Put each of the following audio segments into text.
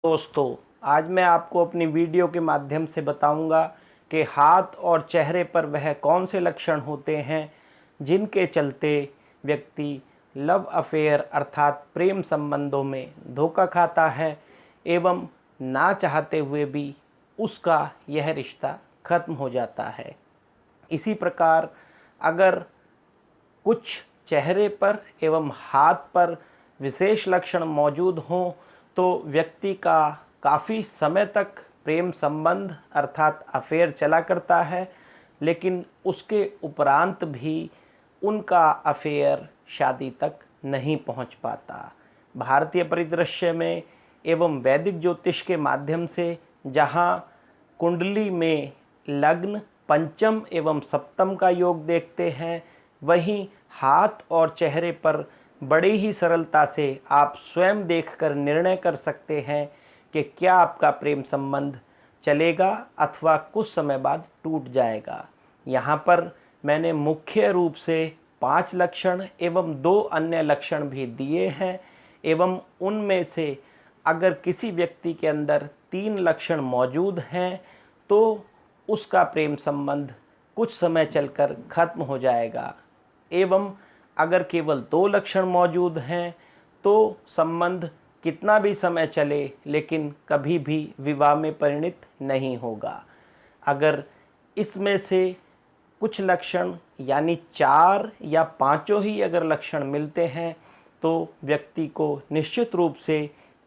दोस्तों, आज मैं आपको अपनी वीडियो के माध्यम से बताऊंगा कि हाथ और चेहरे पर वह कौन से लक्षण होते हैं जिनके चलते व्यक्ति लव अफेयर अर्थात प्रेम संबंधों में धोखा खाता है एवं ना चाहते हुए भी उसका यह रिश्ता खत्म हो जाता है। इसी प्रकार अगर कुछ चेहरे पर एवं हाथ पर विशेष लक्षण मौजूद हों तो व्यक्ति का काफ़ी समय तक प्रेम संबंध अर्थात अफेयर चला करता है, लेकिन उसके उपरांत भी उनका अफेयर शादी तक नहीं पहुंच पाता। भारतीय परिदृश्य में एवं वैदिक ज्योतिष के माध्यम से जहां कुंडली में लग्न पंचम एवं सप्तम का योग देखते हैं, वहीं हाथ और चेहरे पर बड़ी ही सरलता से आप स्वयं देखकर निर्णय कर सकते हैं कि क्या आपका प्रेम संबंध चलेगा अथवा कुछ समय बाद टूट जाएगा। यहाँ पर मैंने मुख्य रूप से 5 लक्षण एवं 2 अन्य लक्षण भी दिए हैं एवं उनमें से अगर किसी व्यक्ति के अंदर 3 लक्षण मौजूद हैं तो उसका प्रेम संबंध कुछ समय चलकर खत्म हो जाएगा एवं अगर केवल 2 लक्षण मौजूद हैं तो संबंध कितना भी समय चले लेकिन कभी भी विवाह में परिणित नहीं होगा। अगर इसमें से कुछ लक्षण यानी 4 या 5 ही अगर लक्षण मिलते हैं तो व्यक्ति को निश्चित रूप से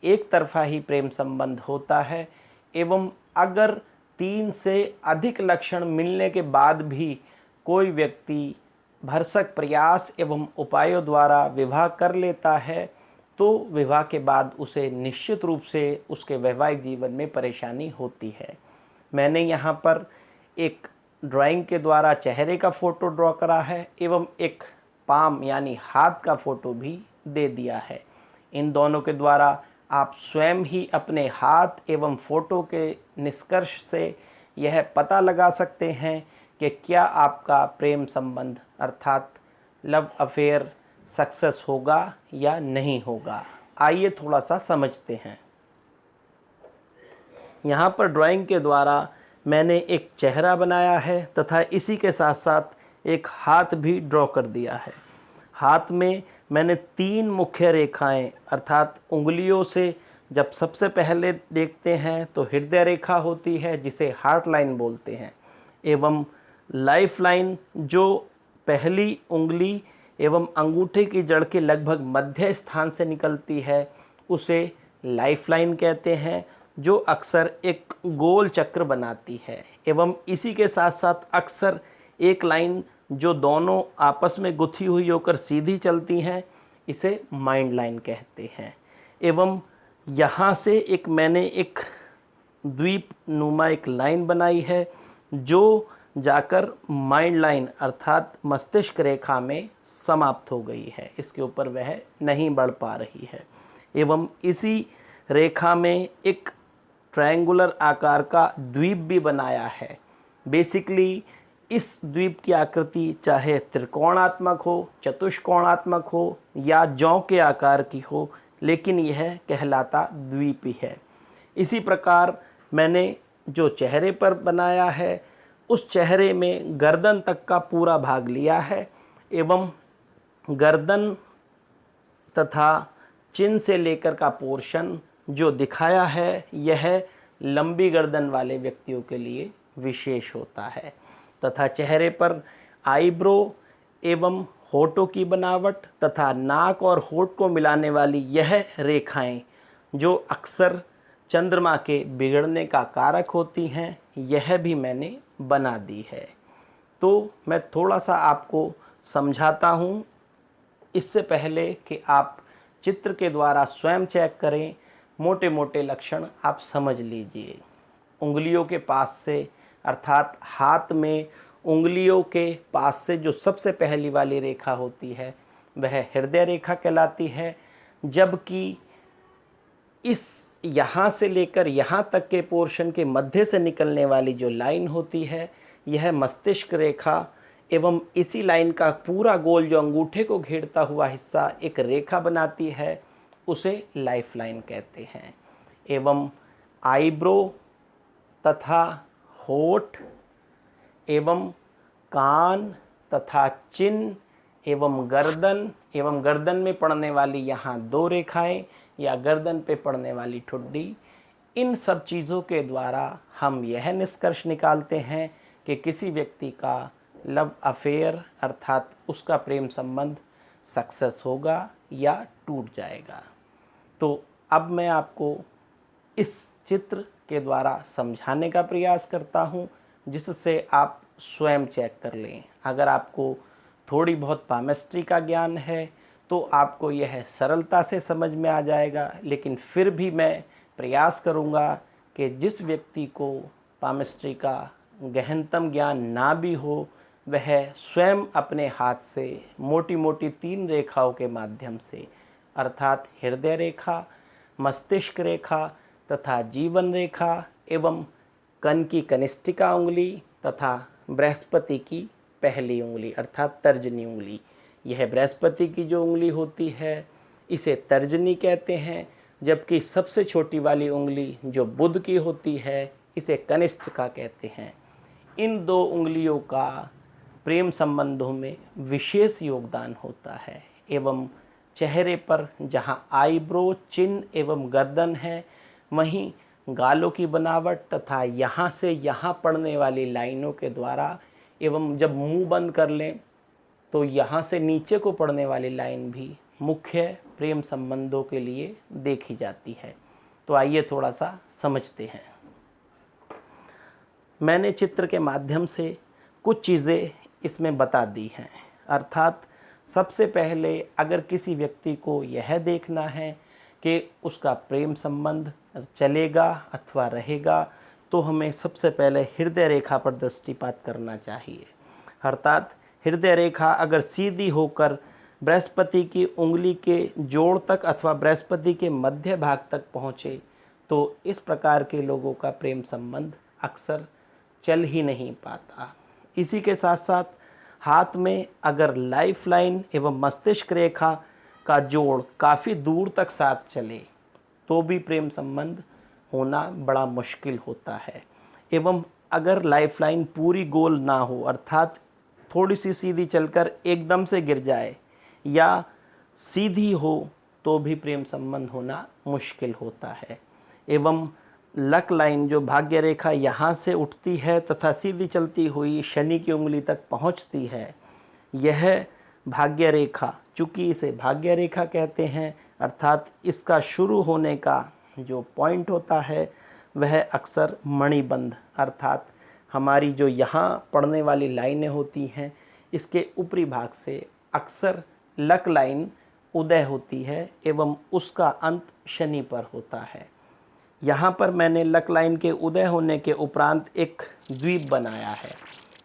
एक तरफा ही प्रेम संबंध होता है एवं अगर 3 से अधिक लक्षण मिलने के बाद भी कोई व्यक्ति भरसक प्रयास एवं उपायों द्वारा विवाह कर लेता है तो विवाह के बाद उसे निश्चित रूप से उसके वैवाहिक जीवन में परेशानी होती है। मैंने यहाँ पर एक ड्राइंग के द्वारा चेहरे का फ़ोटो ड्रॉ करा है एवं एक पाम यानी हाथ का फ़ोटो भी दे दिया है। इन दोनों के द्वारा आप स्वयं ही अपने हाथ एवं फ़ोटो के निष्कर्ष से यह पता लगा सकते हैं कि क्या आपका प्रेम संबंध अर्थात लव अफेयर सक्सेस होगा या नहीं होगा। आइए थोड़ा सा समझते हैं। यहाँ पर ड्राइंग के द्वारा मैंने एक चेहरा बनाया है तथा इसी के साथ साथ एक हाथ भी ड्रॉ कर दिया है। हाथ में मैंने 3 मुख्य रेखाएं अर्थात उंगलियों से जब सबसे पहले देखते हैं तो हृदय रेखा होती है जिसे हार्ट लाइन बोलते हैं एवं लाइफ लाइन जो पहली उंगली एवं अंगूठे की जड़ के लगभग मध्य स्थान से निकलती है उसे लाइफ लाइन कहते हैं, जो अक्सर एक गोल चक्र बनाती है एवं इसी के साथ साथ अक्सर एक लाइन जो दोनों आपस में गुथी हुई होकर सीधी चलती हैं इसे माइंड लाइन कहते हैं। एवं यहाँ से मैंने एक द्वीप नुमा एक लाइन बनाई है जो जाकर माइंड लाइन अर्थात मस्तिष्क रेखा में समाप्त हो गई है, इसके ऊपर वह नहीं बढ़ पा रही है। एवं इसी रेखा में एक ट्रायंगुलर आकार का द्वीप भी बनाया है। बेसिकली इस द्वीप की आकृति चाहे त्रिकोणात्मक हो, चतुष्कोणात्मक हो या जौ के आकार की हो, लेकिन यह कहलाता द्वीप ही है। इसी प्रकार मैंने जो चेहरे पर बनाया है उस चेहरे में गर्दन तक का पूरा भाग लिया है एवं गर्दन तथा चिन से लेकर का पोर्शन जो दिखाया है यह लंबी गर्दन वाले व्यक्तियों के लिए विशेष होता है तथा चेहरे पर आईब्रो एवं होठों की बनावट तथा नाक और होठ को मिलाने वाली यह रेखाएं जो अक्सर चंद्रमा के बिगड़ने का कारक होती हैं यह भी मैंने बना दी है। तो मैं थोड़ा सा आपको समझाता हूँ इससे पहले कि आप चित्र के द्वारा स्वयं चेक करें। मोटे मोटे लक्षण आप समझ लीजिए। उंगलियों के पास से अर्थात हाथ में उंगलियों के पास से जो सबसे पहली वाली रेखा होती है वह हृदय रेखा कहलाती है, जबकि इस यहाँ से लेकर यहाँ तक के पोर्शन के मध्य से निकलने वाली जो लाइन होती है यह मस्तिष्क रेखा एवं इसी लाइन का पूरा गोल जो अंगूठे को घेरता हुआ हिस्सा एक रेखा बनाती है उसे लाइफ लाइन कहते हैं। एवं आईब्रो तथा होठ एवं कान तथा चिन्ह एवं गर्दन में पड़ने वाली यहाँ 2 रेखाएं या गर्दन पे पड़ने वाली ठुड्डी, इन सब चीज़ों के द्वारा हम यह निष्कर्ष निकालते हैं कि किसी व्यक्ति का लव अफेयर अर्थात उसका प्रेम संबंध सक्सेस होगा या टूट जाएगा। तो अब मैं आपको इस चित्र के द्वारा समझाने का प्रयास करता हूँ, जिससे आप स्वयं चेक कर लें। अगर आपको थोड़ी बहुत पामिस्ट्री का ज्ञान है तो आपको यह सरलता से समझ में आ जाएगा, लेकिन फिर भी मैं प्रयास करूँगा कि जिस व्यक्ति को पामिस्ट्री का गहनतम ज्ञान ना भी हो, वह स्वयं अपने हाथ से मोटी मोटी 3 रेखाओं के माध्यम से अर्थात हृदय रेखा, मस्तिष्क रेखा तथा जीवन रेखा एवं कन की कनिष्ठिका उंगली तथा बृहस्पति की पहली उंगली अर्थात तर्जनी उंगली, यह बृहस्पति की जो उंगली होती है इसे तर्जनी कहते हैं, जबकि सबसे छोटी वाली उंगली जो बुध की होती है इसे कनिष्ठिका कहते हैं। इन 2 उंगलियों का प्रेम संबंधों में विशेष योगदान होता है एवं चेहरे पर जहां आईब्रो, चिन्ह एवं गर्दन है, वहीं गालों की बनावट तथा यहाँ से यहाँ पड़ने वाली लाइनों के द्वारा एवं जब मुंह बंद कर लें तो यहाँ से नीचे को पड़ने वाली लाइन भी मुख्य प्रेम संबंधों के लिए देखी जाती है। तो आइए थोड़ा सा समझते हैं। मैंने चित्र के माध्यम से कुछ चीज़ें इसमें बता दी हैं। अर्थात सबसे पहले अगर किसी व्यक्ति को यह देखना है कि उसका प्रेम संबंध चलेगा अथवा रहेगा, तो हमें सबसे पहले हृदय रेखा पर दृष्टिपात करना चाहिए। अर्थात हृदय रेखा अगर सीधी होकर बृहस्पति की उंगली के जोड़ तक अथवा बृहस्पति के मध्य भाग तक पहुँचे तो इस प्रकार के लोगों का प्रेम संबंध अक्सर चल ही नहीं पाता। इसी के साथ साथ हाथ में अगर लाइफ लाइन एवं मस्तिष्क रेखा का जोड़ काफ़ी दूर तक साथ चले तो भी प्रेम संबंध होना बड़ा मुश्किल होता है। एवं अगर लाइफ लाइन पूरी गोल ना हो अर्थात थोड़ी सी सीधी चलकर एकदम से गिर जाए या सीधी हो तो भी प्रेम संबंध होना मुश्किल होता है। एवं लक लाइन जो भाग्य रेखा यहाँ से उठती है तथा सीधी चलती हुई शनि की उंगली तक पहुँचती है, यह भाग्य रेखा, चूँकि इसे भाग्य रेखा कहते हैं अर्थात इसका शुरू होने का जो पॉइंट होता है वह अक्सर मणिबंध अर्थात हमारी जो यहाँ पड़ने वाली लाइनें होती हैं इसके ऊपरी भाग से अक्सर लक लाइन उदय होती है एवं उसका अंत शनि पर होता है। यहाँ पर मैंने लक लाइन के उदय होने के उपरांत एक द्वीप बनाया है।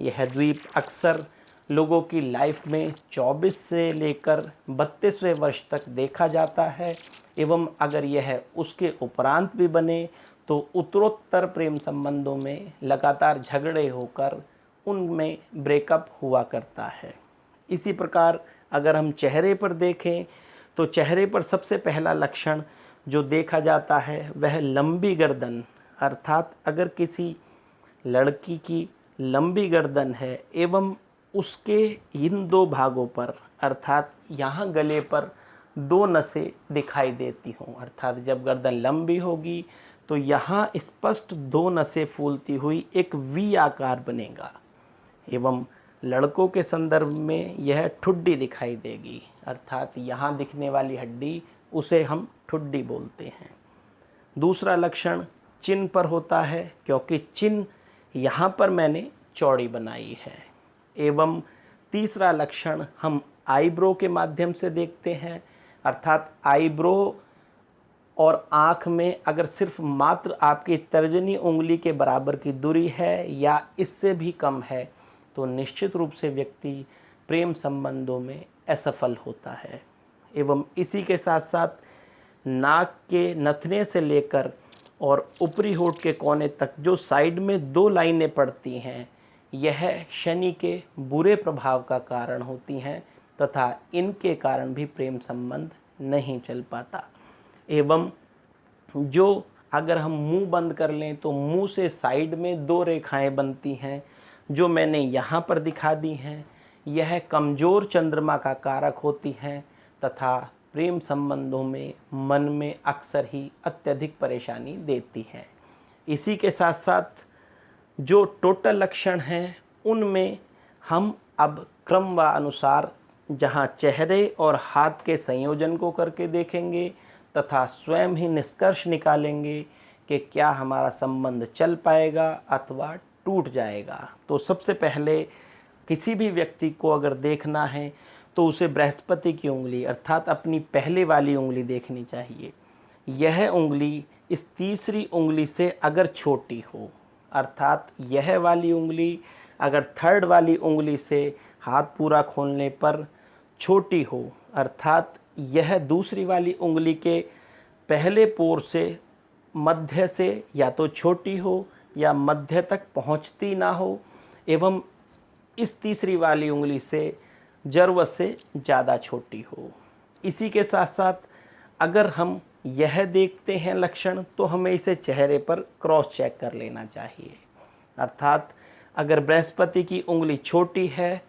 यह द्वीप अक्सर लोगों की लाइफ में 24 से लेकर 32वें वर्ष तक देखा जाता है एवं अगर यह उसके उपरांत भी बने तो उत्तरोत्तर प्रेम संबंधों में लगातार झगड़े होकर उनमें ब्रेकअप हुआ करता है। इसी प्रकार अगर हम चेहरे पर देखें तो चेहरे पर सबसे पहला लक्षण जो देखा जाता है वह लंबी गर्दन अर्थात अगर किसी लड़की की लंबी गर्दन है एवं उसके इन 2 भागों पर अर्थात यहाँ गले पर 2 नसें दिखाई देती हों अर्थात जब गर्दन लंबी होगी तो यहाँ स्पष्ट 2 नसें फूलती हुई एक वी आकार बनेगा एवं लड़कों के संदर्भ में यह ठुड्डी दिखाई देगी अर्थात यहाँ दिखने वाली हड्डी उसे हम ठुड्डी बोलते हैं। दूसरा लक्षण चिन्ह पर होता है क्योंकि चिन्ह यहाँ पर मैंने चौड़ी बनाई है। एवं तीसरा लक्षण हम आईब्रो के माध्यम से देखते हैं अर्थात आईब्रो और आँख में अगर सिर्फ मात्र आपकी तर्जनी उंगली के बराबर की दूरी है या इससे भी कम है तो निश्चित रूप से व्यक्ति प्रेम संबंधों में असफल होता है। एवं इसी के साथ साथ नाक के नथने से लेकर और ऊपरी होठ के कोने तक जो साइड में 2 लाइनें पड़ती हैं यह शनि के बुरे प्रभाव का कारण होती हैं तथा इनके कारण भी प्रेम संबंध नहीं चल पाता। एवं जो अगर हम मुंह बंद कर लें तो मुंह से साइड में 2 रेखाएं बनती हैं, जो मैंने यहाँ पर दिखा दी हैं। यह कमज़ोर चंद्रमा का कारक होती हैं तथा प्रेम संबंधों में मन में अक्सर ही अत्यधिक परेशानी देती हैं। इसी के साथ साथ जो टोटल लक्षण हैं उनमें हम अब क्रम व अनुसार जहाँ चेहरे और हाथ के संयोजन को करके देखेंगे तथा स्वयं ही निष्कर्ष निकालेंगे कि क्या हमारा संबंध चल पाएगा अथवा टूट जाएगा। तो सबसे पहले किसी भी व्यक्ति को अगर देखना है तो उसे बृहस्पति की उंगली अर्थात अपनी पहले वाली उंगली देखनी चाहिए। यह उंगली इस तीसरी उंगली से अगर छोटी हो, अर्थात यह वाली उंगली अगर थर्ड वाली उंगली से हाथ पूरा खोलने पर छोटी हो, अर्थात यह दूसरी उंगली उंगली के पहले पोर से मध्य से या तो छोटी हो या मध्य तक पहुंचती ना हो, एवं इस तीसरी वाली उंगली से ज़रूरत से ज़्यादा छोटी हो। इसी के साथ साथ अगर हम यह देखते हैं लक्षण तो हमें इसे चेहरे पर क्रॉस चेक कर लेना चाहिए। अर्थात अगर बृहस्पति की उंगली छोटी है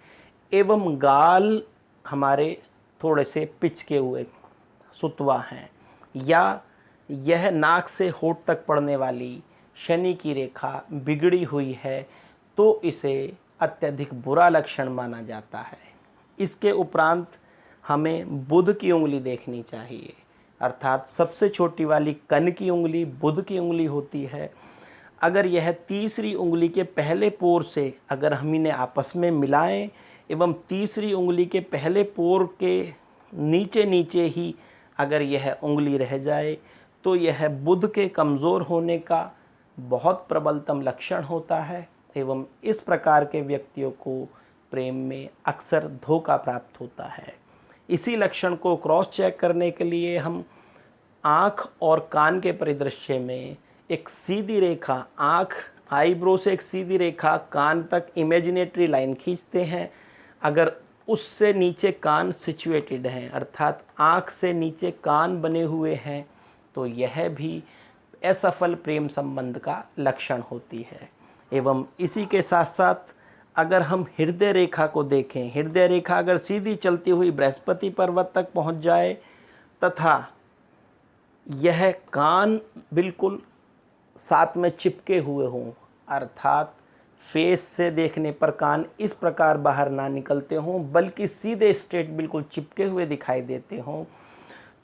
एवं गाल हमारे थोड़े से पिचके हुए सुतवा हैं, या यह नाक से होंठ तक पड़ने वाली शनि की रेखा बिगड़ी हुई है, तो इसे अत्यधिक बुरा लक्षण माना जाता है। इसके उपरांत हमें बुध की उंगली देखनी चाहिए, अर्थात सबसे छोटी वाली कन की उंगली बुध की उंगली होती है। अगर यह तीसरी उंगली के पहले पोर से अगर हम इन्हें आपस में मिलाएं एवं तीसरी उंगली के पहले पोर के नीचे नीचे ही अगर यह उंगली रह जाए तो यह बुध के कमज़ोर होने का बहुत प्रबलतम लक्षण होता है, एवं इस प्रकार के व्यक्तियों को प्रेम में अक्सर धोखा प्राप्त होता है। इसी लक्षण को क्रॉस चेक करने के लिए हम आँख और कान के परिदृश्य में एक सीधी रेखा, आँख आईब्रो से एक सीधी रेखा कान तक इमेजिनेटरी लाइन खींचते हैं। अगर उससे नीचे कान सिचुएटेड हैं, अर्थात आँख से नीचे कान बने हुए हैं, तो यह भी असफल प्रेम संबंध का लक्षण होती है। एवं इसी के साथ साथ अगर हम हृदय रेखा को देखें, हृदय रेखा अगर सीधी चलती हुई बृहस्पति पर्वत तक पहुंच जाए तथा यह कान बिल्कुल साथ में चिपके हुए हों, अर्थात फेस से देखने पर कान इस प्रकार बाहर ना निकलते हों बल्कि सीधे स्ट्रेट बिल्कुल चिपके हुए दिखाई देते हों,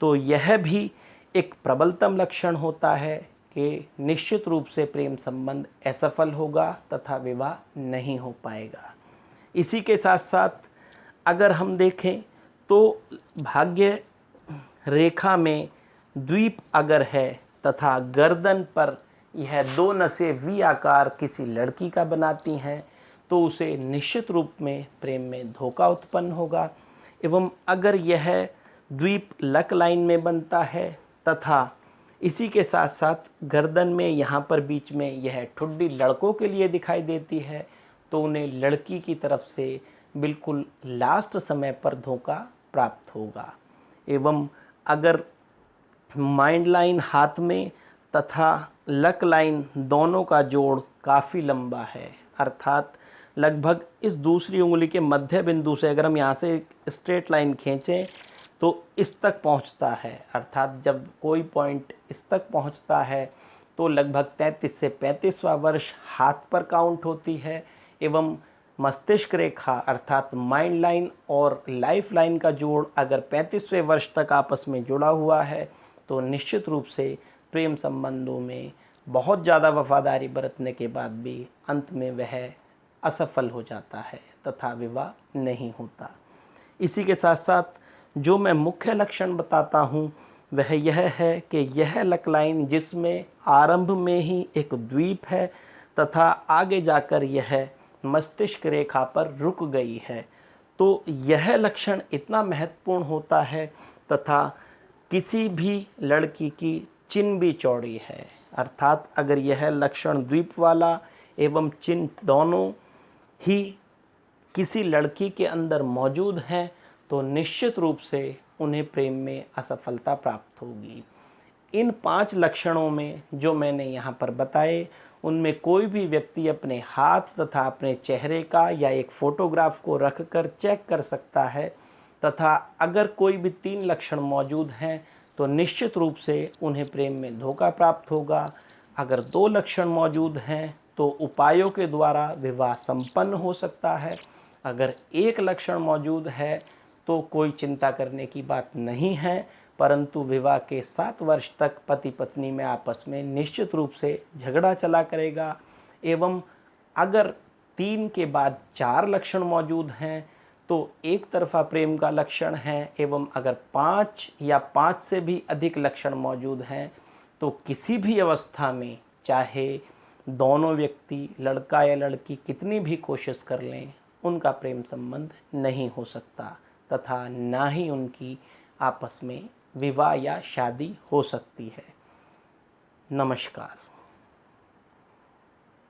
तो यह भी एक प्रबलतम लक्षण होता है कि निश्चित रूप से प्रेम संबंध असफल होगा तथा विवाह नहीं हो पाएगा। इसी के साथ साथ अगर हम देखें तो भाग्य रेखा में द्वीप अगर है तथा गर्दन पर यह 2 नसें वी आकार किसी लड़की का बनाती हैं, तो उसे निश्चित रूप में प्रेम में धोखा उत्पन्न होगा। एवं अगर यह द्वीप लक लाइन में बनता है तथा इसी के साथ साथ गर्दन में यहाँ पर बीच में यह ठुड्डी लड़कों के लिए दिखाई देती है, तो उन्हें लड़की की तरफ से बिल्कुल लास्ट समय पर धोखा प्राप्त होगा। एवं अगर माइंड लाइन हाथ में तथा लक लाइन दोनों का जोड़ काफ़ी लंबा है, अर्थात लगभग इस दूसरी उंगली के मध्य बिंदु से अगर हम यहाँ से स्ट्रेट लाइन खींचें तो इस तक पहुँचता है, अर्थात जब कोई पॉइंट इस तक पहुँचता है तो लगभग 33 से 35वां वर्ष हाथ पर काउंट होती है। एवं मस्तिष्क रेखा अर्थात माइंड लाइन और लाइफ लाइन का जोड़ अगर 35वें वर्ष तक आपस में जुड़ा हुआ है तो निश्चित रूप से प्रेम संबंधों में बहुत ज़्यादा वफादारी बरतने के बाद भी अंत में वह असफल हो जाता है तथा विवाह नहीं होता। इसी के साथ साथ जो मैं मुख्य लक्षण बताता हूँ वह यह है कि यह लक लाइन जिसमें आरंभ में ही एक द्वीप है तथा आगे जाकर यह मस्तिष्क रेखा पर रुक गई है, तो यह लक्षण इतना महत्वपूर्ण होता है तथा किसी भी लड़की की चिन भी चौड़ी है, अर्थात अगर यह लक्षण द्वीप वाला एवं चिन दोनों ही किसी लड़की के अंदर मौजूद हैं तो निश्चित रूप से उन्हें प्रेम में असफलता प्राप्त होगी। इन 5 लक्षणों में जो मैंने यहाँ पर बताए, उनमें कोई भी व्यक्ति अपने हाथ तथा अपने चेहरे का या एक फ़ोटोग्राफ को रखकर चेक कर सकता है, तथा अगर कोई भी 3 लक्षण मौजूद हैं तो निश्चित रूप से उन्हें प्रेम में धोखा प्राप्त होगा। अगर 2 लक्षण मौजूद हैं तो उपायों के द्वारा विवाह संपन्न हो सकता है। अगर 1 लक्षण मौजूद है तो कोई चिंता करने की बात नहीं है, परंतु विवाह के 7 वर्ष तक पति पत्नी में आपस में निश्चित रूप से झगड़ा चला करेगा। एवं अगर 3 के बाद 4 लक्षण मौजूद हैं तो एक तरफा प्रेम का लक्षण है। एवं अगर 5 या 5 से भी अधिक लक्षण मौजूद हैं तो किसी भी अवस्था में, चाहे दोनों व्यक्ति, लड़का या लड़की, कितनी भी कोशिश कर लें, उनका प्रेम संबंध नहीं हो सकता तथा ना ही उनकी आपस में विवाह या शादी हो सकती है। नमस्कार।